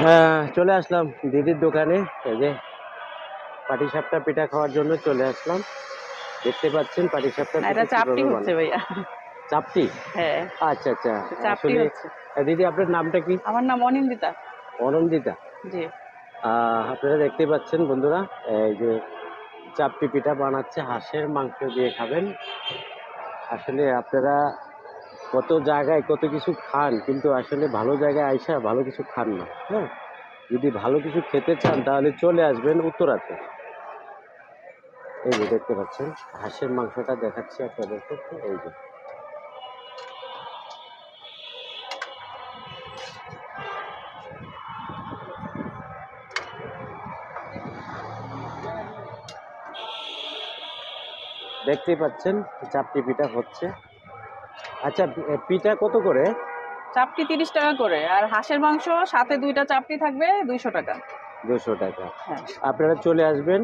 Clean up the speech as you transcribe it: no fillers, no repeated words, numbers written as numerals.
হ্যাঁ, চলে আসলাম দিদির দোকানে। এই যে পাটিসাপটা পিঠা খাওয়ার জন্য চলে আসলাম। দেখতে পাচ্ছেন পাটিসাপটা না, এটা পিঠা চাপটি কিভাবে হচ্ছে বানায়। ভাইয়া। চাপটি? হ্যাঁ, আচ্ছা আচ্ছা। চাপটি আসলে হচ্ছে। দিদি আপনার নামটা কি? আমার নাম অনিন্দিতা। অনন্দিতা। জি। আপনারা দেখতে পাচ্ছেন বন্ধুরা, এই যে চাপটি পিঠা বানাচ্ছে হাঁসের মাংস দিয়ে খাবেন। আসলে আপনারা কত জায়গায় কত কিছু খান, কিন্তু আসলে ভালো জায়গায় আইসা ভালো কিছু খান না। হ্যাঁ, যদি ভালো কিছু খেতে চান তাহলে চলে আসবেন উত্তরাতে। এই যে দেখতে পাচ্ছেন হাঁসের মাংসটা দেখাচ্ছি আপনাদেরকে। এই যে দেখতেই পাচ্ছেন চাপটি পিঠা হচ্ছে। আচ্ছা, পিঠা কত করে? চাপটি 30 টাকা করে, আর হাঁসের মাংস সাথে 2টা চাপটি থাকবে 200 টাকা। 200 টাকা। হ্যাঁ। আপনারা চলে আসবেন